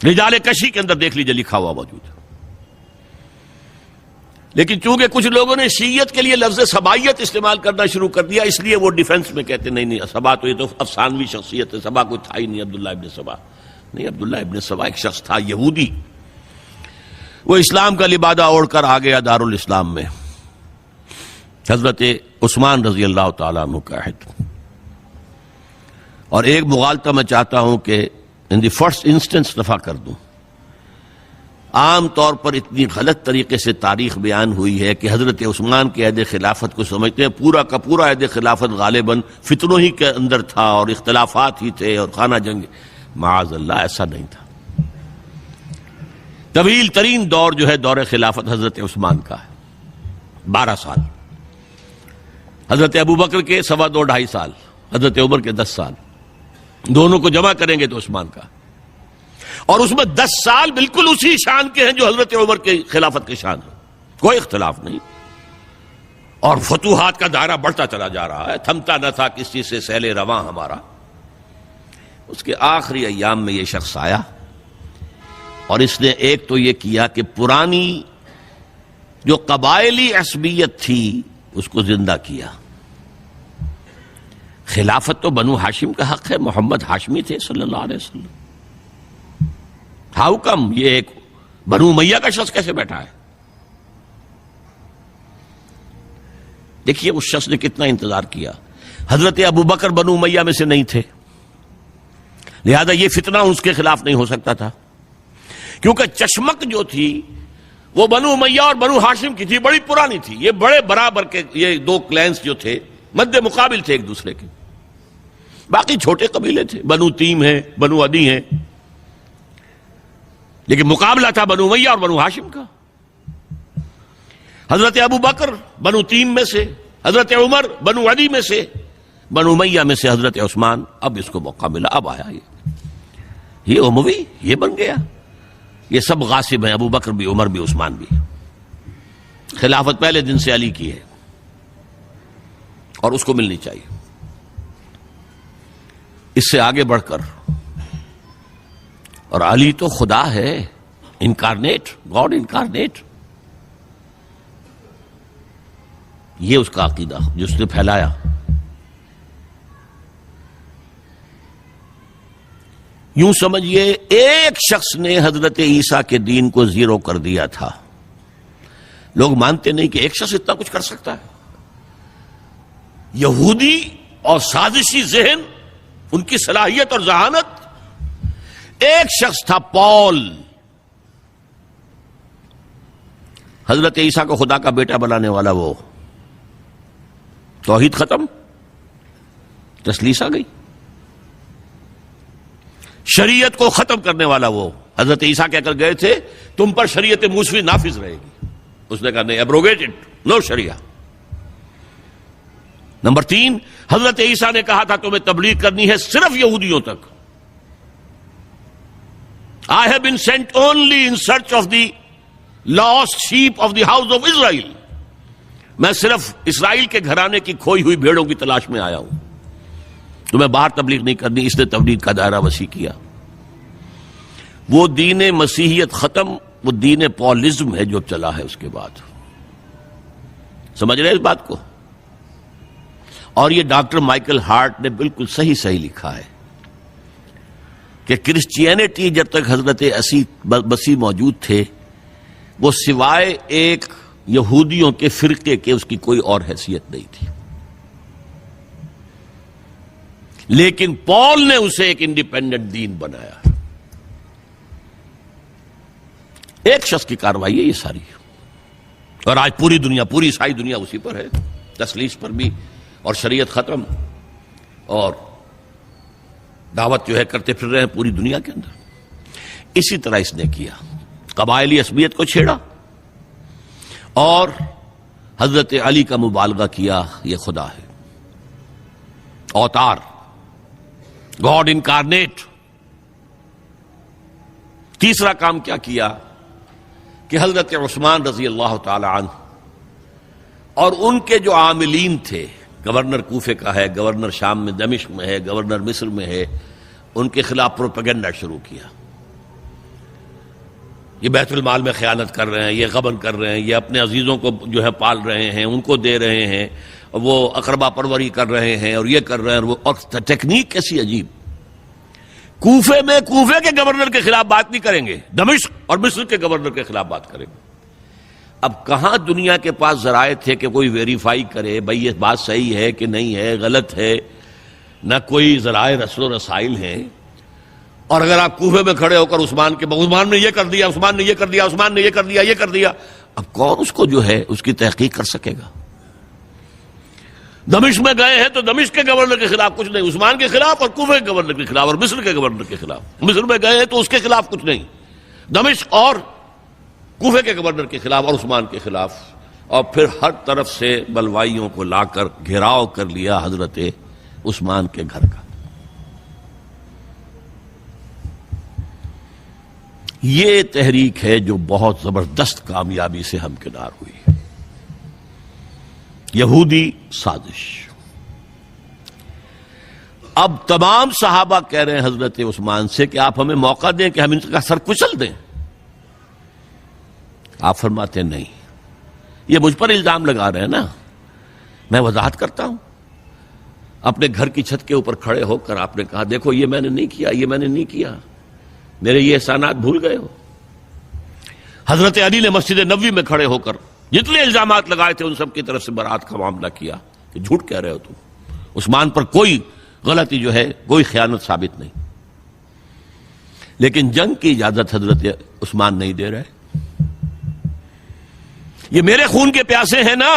رجال کشی کے اندر دیکھ لیجیے لکھا ہوا موجود ہے. لیکن چونکہ کچھ لوگوں نے شیعیت کے لیے لفظ سبائیت استعمال کرنا شروع کر دیا، اس لیے وہ ڈیفنس میں کہتے نہیں سبا تو یہ تو افسانوی شخصیت ہے، سبا کوئی تھا ہی نہیں عبداللہ ابن سبا. نہیں، عبداللہ ابن سبا ایک شخص تھا یہودی، وہ اسلام کا لبادہ اوڑھ کر آ گیا دارالاسلام میں حضرت عثمان رضی اللہ تعالیٰ عنہ کا عہد. اور ایک مغالطہ میں چاہتا ہوں کہ ان دی فرسٹ انسٹنس دفع کر دوں. عام طور پر اتنی غلط طریقے سے تاریخ بیان ہوئی ہے کہ حضرت عثمان کے عہد خلافت کو سمجھتے ہیں پورا کا پورا عہد خلافت غالباً فتنوں ہی کے اندر تھا اور اختلافات ہی تھے اور خانہ جنگ. معاذ اللہ، ایسا نہیں تھا. طویل ترین دور جو ہے دور خلافت حضرت عثمان کا ہے، 12 سال. حضرت ابوبکر کے 2.5 سال، حضرت عمر کے 10 سال، دونوں کو جمع کریں گے تو عثمان کا. اور اس میں 10 سال بالکل اسی شان کے ہیں جو حضرت عمر کے خلافت کے شان ہے، کوئی اختلاف نہیں. اور فتوحات کا دائرہ بڑھتا چلا جا رہا ہے، تھمتا نہ تھا کس چیز سے سیل رواں ہمارا. اس کے آخری ایام میں یہ شخص آیا اور اس نے ایک تو یہ کیا کہ پرانی جو قبائلی عصبیت تھی اس کو زندہ کیا. خلافت تو بنو ہاشم کا حق ہے، محمد ہاشمی تھے صلی اللہ علیہ وسلم. ہاؤ کم یہ ایک بنو امیہ کا شخص کیسے بیٹھا ہے؟ دیکھیے اس شخص نے کتنا انتظار کیا. حضرت ابوبکر بنو امیہ میں سے نہیں تھے، لہذا یہ فتنہ اس کے خلاف نہیں ہو سکتا تھا، کیونکہ چشمک جو تھی وہ بنو امیہ اور بنو ہاشم کی تھی، بڑی پرانی تھی. یہ بڑے برابر کے یہ 2 کلینز جو تھے مد مقابل تھے ایک دوسرے کے. باقی چھوٹے قبیلے تھے، بنو تیم ہیں، بنو عدی ہیں، لیکن مقابلہ تھا بنو امیہ اور بنو ہاشم کا. حضرت ابوبکر بنو تیم میں سے، حضرت عمر بنو عدی میں سے، بنو امیہ میں سے حضرت عثمان. اب اس کو موقع ملا، اب آیا یہ اموی، یہ بن گیا. یہ سب غاصب ہیں، ابوبکر بھی، عمر بھی، عثمان بھی. خلافت پہلے دن سے علی کی ہے اور اس کو ملنی چاہیے. اس سے آگے بڑھ کر، اور علی تو خدا ہے، انکارنیٹ، گاڈ انکارنیٹ. یہ اس کا عقیدہ جس نے پھیلایا. یوں سمجھئے ایک شخص نے حضرت عیسیٰ کے دین کو زیرو کر دیا تھا. لوگ مانتے نہیں کہ ایک شخص اتنا کچھ کر سکتا ہے. یہودی اور سازشی ذہن، ان کی صلاحیت اور ذہانت. ایک شخص تھا پال، حضرت عیسیٰ کو خدا کا بیٹا بنانے والا. وہ توحید ختم، تسلیس آ گئی. شریعت کو ختم کرنے والا وہ حضرت عیسیٰ کہہ کر گئے تھے تم پر شریعت موسوی نافذ رہے گی. اس نے کہا نہیں، ایبروگیٹڈ، نو شریعہ. نمبر 3، حضرت عیسیٰ نے کہا تھا تمہیں تبلیغ کرنی ہے صرف یہودیوں تک. I have been sent only in search of the lost sheep of the house of Israel. میں صرف اسرائیل کے گھرانے کی کھوئی ہوئی بھیڑوں کی تلاش میں آیا ہوں، تمہیں باہر تبلیغ نہیں کرنی. اس نے تبلیغ کا دائرہ وسیع کیا. وہ دین مسیحیت ختم، وہ دین پالزم ہے جو چلا ہے اس کے بعد. سمجھ رہے اس بات کو؟ اور یہ ڈاکٹر مائیکل ہارٹ نے بالکل صحیح لکھا ہے کہ کرسچینٹی جب تک حضرت مسیح موجود تھے وہ سوائے ایک یہودیوں کے فرقے کے اس کی کوئی اور حیثیت نہیں تھی. لیکن پال نے اسے ایک انڈیپینڈنٹ دین بنایا. ایک شخص کی کارروائی ہے یہ ساری، اور آج پوری دنیا، پوری عیسائی دنیا اسی پر ہے، تسلیس پر بھی، اور شریعت ختم، اور دعوت جو ہے کرتے پھر رہے ہیں پوری دنیا کے اندر. اسی طرح اس نے کیا، قبائلی عصبیت کو چھیڑا اور حضرت علی کا مبالغہ کیا یہ خدا ہے، اوتار، گاڈ انکارنیٹ. تیسرا کام کیا کیا کہ حضرت عثمان رضی اللہ تعالی عنہ اور ان کے جو عاملین تھے، گورنر کوفے کا ہے، گورنر شام میں، دمشق میں ہے، گورنر مصر میں ہے، ان کے خلاف پروپیگنڈا شروع کیا. یہ بیت المال میں خیانت کر رہے ہیں، یہ غبن کر رہے ہیں، یہ اپنے عزیزوں کو جو ہے پال رہے ہیں، ان کو دے رہے ہیں، وہ اقربا پروری کر رہے ہیں اور یہ کر رہے ہیں، اور ٹیکنیک کیسی عجیب۔ کوفے میں کوفے کے گورنر کے خلاف بات نہیں کریں گے، دمشق اور مصر کے گورنر کے خلاف بات کریں گے۔ اب کہاں دنیا کے پاس ذرائع تھے کہ کوئی ویریفائی کرے بھئی یہ بات صحیح ہے کہ نہیں ہے، غلط ہے، نہ کوئی ذرائع رسل و رسائل ہیں۔ اور اگر آپ کوفے میں کھڑے ہو کر عثمان نے یہ کر دیا، عثمان نے یہ کر دیا، عثمان نے یہ کر دیا، یہ کر دیا، اب کون اس کو جو ہے اس کی تحقیق کر سکے گا؟ دمشق میں گئے ہیں تو دمشق کے گورنر کے خلاف کچھ نہیں، عثمان کے خلاف، اور کوفے کے گورنر کے خلاف اور مصر کے گورنر کے خلاف۔ مصر میں گئے ہیں تو اس کے خلاف کچھ نہیں، دمشق اور کوفے کے گورنر کے خلاف اور عثمان کے خلاف، اور پھر ہر طرف سے بلوائیوں کو لا کر گھیراؤ کر لیا حضرت عثمان کے گھر کا۔ یہ تحریک ہے جو بہت زبردست کامیابی سے ہمکنار ہوئی، یہودی سازش۔ اب تمام صحابہ کہہ رہے ہیں حضرت عثمان سے کہ آپ ہمیں موقع دیں کہ ہم ان کا سر کچل دیں۔ آپ فرماتے نہیں، یہ مجھ پر الزام لگا رہے ہیں نا، میں وضاحت کرتا ہوں۔ اپنے گھر کی چھت کے اوپر کھڑے ہو کر آپ نے کہا دیکھو یہ میں نے نہیں کیا، یہ میں نے نہیں کیا، میرے یہ احسانات بھول گئے ہو۔ حضرت علی نے مسجد نبوی میں کھڑے ہو کر جتنے الزامات لگائے تھے ان سب کی طرف سے برات کا معاملہ کیا کہ جھوٹ کہہ رہے ہو تم، عثمان پر کوئی غلطی جو ہے، کوئی خیانت ثابت نہیں۔ لیکن جنگ کی اجازت حضرت عثمان نہیں دے رہے۔ یہ میرے خون کے پیاسے ہیں نا،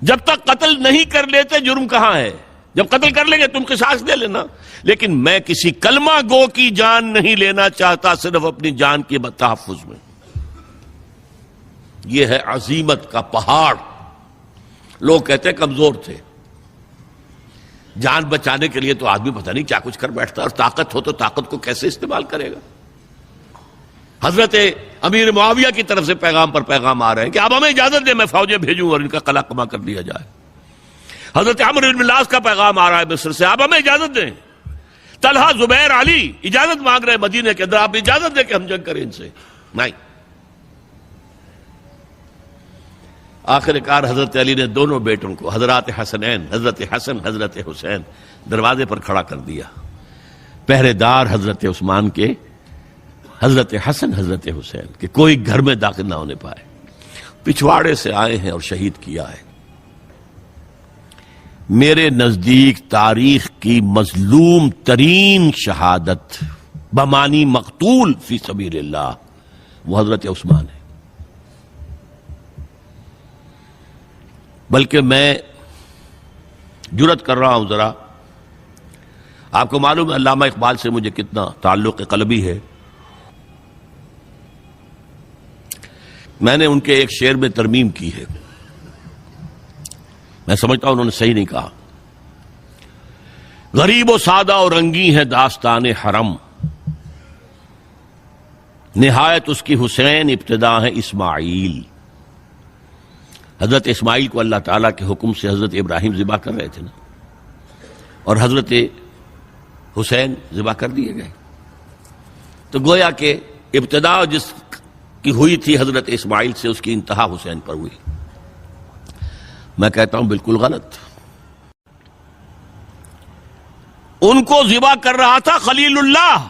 جب تک قتل نہیں کر لیتے جرم کہاں ہے؟ جب قتل کر لیں گے تم قصاص دے لینا، لیکن میں کسی کلمہ گو کی جان نہیں لینا چاہتا، صرف اپنی جان کے تحفظ میں۔ یہ ہے عزیمت کا پہاڑ۔ لوگ کہتے ہیں کمزور تھے، جان بچانے کے لیے تو آدمی پتہ نہیں کیا کچھ کر بیٹھتا، اور طاقت ہو تو طاقت کو کیسے استعمال کرے گا۔ حضرت امیر معاویہ کی طرف سے پیغام پر پیغام آ رہے ہیں کہ آپ ہمیں اجازت دیں میں فوجیں بھیجوں اور ان کا قلع کما کر دیا جائے۔ حضرت عمرو بن العاص کا پیغام آ رہا ہے مصر سے، آپ ہمیں اجازت دیں۔ طلحہ، زبیر، علی اجازت مانگ رہے ہیں مدینے کے اندر، آپ اجازت دیں کہ ہم جنگ کریں ان سے۔ نہیں۔ آخر کار حضرت علی نے دونوں بیٹوں کو، حضرات حسنین، حضرت حسن، حضرت حسین، دروازے پر کھڑا کر دیا۔ پہرے دار حضرت عثمان کے، حضرت حسن، حضرت حسین، کہ کوئی گھر میں داخل نہ ہونے پائے۔ پچھواڑے سے آئے ہیں اور شہید کیا ہے۔ میرے نزدیک تاریخ کی مظلوم ترین شہادت بمانی مقتول فی سبیل اللہ وہ حضرت عثمان ہے۔ بلکہ میں جرات کر رہا ہوں ذرا، آپ کو معلوم ہے علامہ اقبال سے مجھے کتنا تعلق قلبی ہے۔ میں نے ان کے ایک شعر میں ترمیم کی ہے، میں سمجھتا ہوں انہوں نے صحیح نہیں کہا۔ غریب و سادہ اور رنگی ہے داستان حرم، نہایت اس کی حسین، ابتدا ہے اسماعیل۔ حضرت اسماعیل کو اللہ تعالیٰ کے حکم سے حضرت ابراہیم ذبح کر رہے تھے نا، اور حضرت حسین ذبح کر دیے گئے۔ تو گویا کہ ابتدا جس کی ہوئی تھی حضرت اسماعیل سے، اس کی انتہا حسین پر ہوئی۔ میں کہتا ہوں بالکل غلط۔ ان کو ذبح کر رہا تھا خلیل اللہ،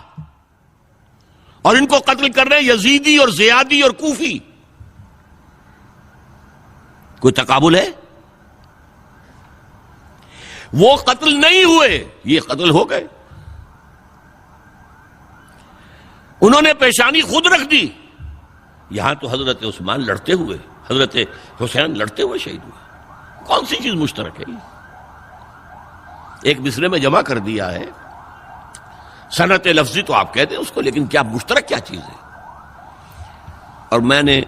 اور ان کو قتل کر رہے یزیدی اور زیادی اور کوفی۔ کوئی تقابل ہے؟ وہ قتل نہیں ہوئے، یہ قتل ہو گئے۔ انہوں نے پیشانی خود رکھ دی۔ یہاں تو حضرت عثمان لڑتے ہوئے، حضرت حسین لڑتے ہوئے شہید ہوئے۔ کون سی چیز مشترک ہے؟ ایک مصرے میں جمع کر دیا ہے، صنعت لفظی تو آپ کہتے ہیں اس کو، لیکن کیا مشترک کیا چیز ہے؟ اور میں نے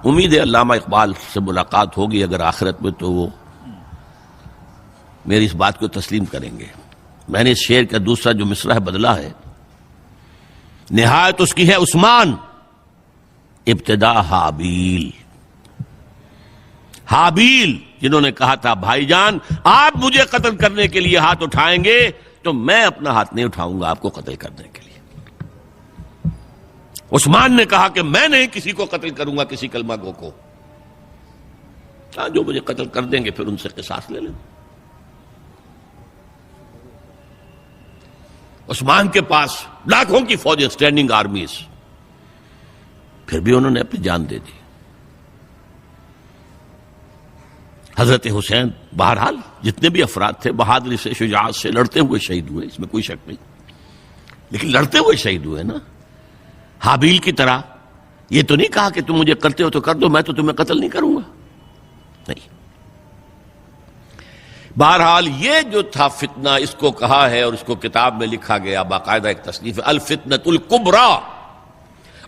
امید ہے علامہ اقبال سے ملاقات ہوگی اگر آخرت میں، تو وہ میری اس بات کو تسلیم کریں گے۔ میں نے اس شعر کا دوسرا جو مصرع ہے بدلا ہے، نہایت اس کی ہے عثمان، ابتدا حابیل۔ حابیل جنہوں نے کہا تھا بھائی جان آپ مجھے قتل کرنے کے لیے ہاتھ اٹھائیں گے تو میں اپنا ہاتھ نہیں اٹھاؤں گا آپ کو قتل کرنے کے لیے۔ عثمان نے کہا کہ میں نہیں کسی کو قتل کروں گا، کسی کلمہ گو کو، جو مجھے قتل کر دیں گے پھر ان سے قصاص لے لیں۔ عثمان کے پاس لاکھوں کی فوجیں، اسٹینڈنگ آرمیز، پھر بھی انہوں نے اپنی جان دے دی۔ حضرت حسین بہرحال جتنے بھی افراد تھے بہادری سے، شجاعت سے لڑتے ہوئے شہید ہوئے، اس میں کوئی شک نہیں، لیکن لڑتے ہوئے شہید ہوئے نا، حابیل کی طرح۔ یہ تو نہیں کہا کہ تم مجھے کرتے ہو تو کر دو، میں تو تمہیں قتل نہیں کروں گا، نہیں۔ بہرحال یہ جو تھا فتنہ، اس کو کہا ہے اور اس کو کتاب میں لکھا گیا، باقاعدہ ایک تصنیف ہے، الفتنۃ الکبریٰ،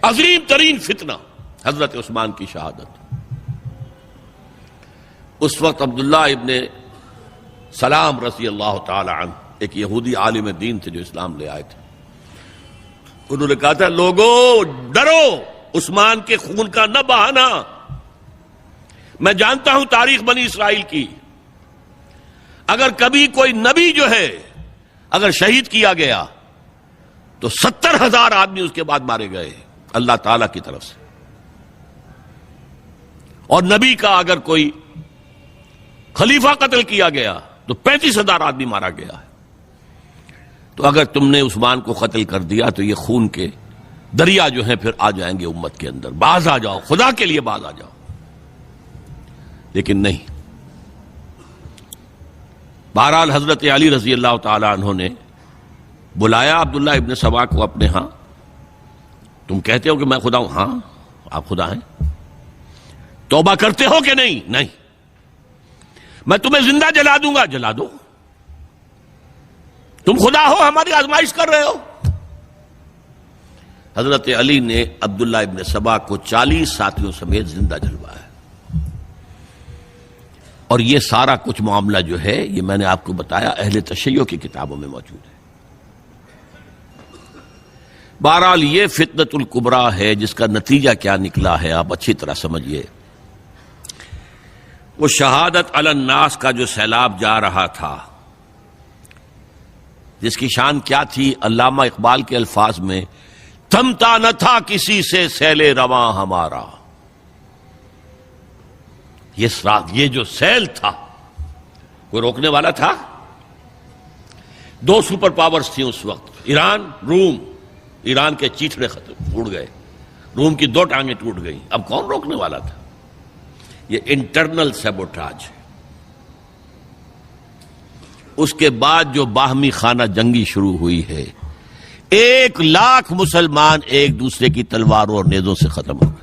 عظیم ترین فتنہ، حضرت عثمان کی شہادت۔ اس وقت عبداللہ ابن سلام رضی اللہ تعالی عنہ، ایک یہودی عالم دین تھے جو اسلام لے آئے تھے، انہوں نے کہا تھا لوگو ڈرو، عثمان کے خون کا نہ بہانا۔ میں جانتا ہوں تاریخ بنی اسرائیل کی، اگر کبھی کوئی نبی جو ہے اگر شہید کیا گیا تو 70,000 آدمی اس کے بعد مارے گئے اللہ تعالی کی طرف سے، اور نبی کا اگر کوئی خلیفہ قتل کیا گیا تو 35,000 آدمی مارا گیا ہے۔ تو اگر تم نے عثمان کو قتل کر دیا تو یہ خون کے دریا جو ہیں پھر آ جائیں گے امت کے اندر، باز آ جاؤ، خدا کے لیے باز آ جاؤ۔ لیکن نہیں، بہرحال حضرت علی رضی اللہ تعالی عنہ نے بلایا عبداللہ ابن سبا کو اپنے ہاں۔ تم کہتے ہو کہ میں خدا ہوں؟ ہاں آپ خدا ہیں۔ توبہ کرتے ہو کہ نہیں؟ نہیں۔ میں تمہیں زندہ جلا دوں گا، جلا دو۔ تم خدا ہو، ہماری آزمائش کر رہے ہو۔ حضرت علی نے عبداللہ ابن سبا کو 40 ساتھیوں سمیت زندہ جلوایا، اور یہ سارا کچھ معاملہ جو ہے یہ میں نے آپ کو بتایا اہل تشیع کی کتابوں میں موجود ہے۔ بہرحال یہ فتنۃ الکبریٰ ہے، جس کا نتیجہ کیا نکلا ہے آپ اچھی طرح سمجھیے۔ وہ شہادت علی الناس کا جو سیلاب جا رہا تھا، جس کی شان کیا تھی، علامہ اقبال کے الفاظ میں، تھمتا نہ تھا کسی سے سیل رواں ہمارا۔ یہ جو سیل تھا کوئی روکنے والا تھا؟ 2 سپر پاورز تھیں اس وقت، ایران، روم۔ ایران کے چیتڑے ختم ٹوٹ گئے، روم کی 2 ٹانگیں ٹوٹ گئیں، اب کون روکنے والا تھا؟ یہ انٹرنل سیبوٹاج۔ اس کے بعد جو باہمی خانہ جنگی شروع ہوئی ہے، 1 لاکھ مسلمان ایک دوسرے کی تلواروں اور نیزوں سے ختم ہو گئے۔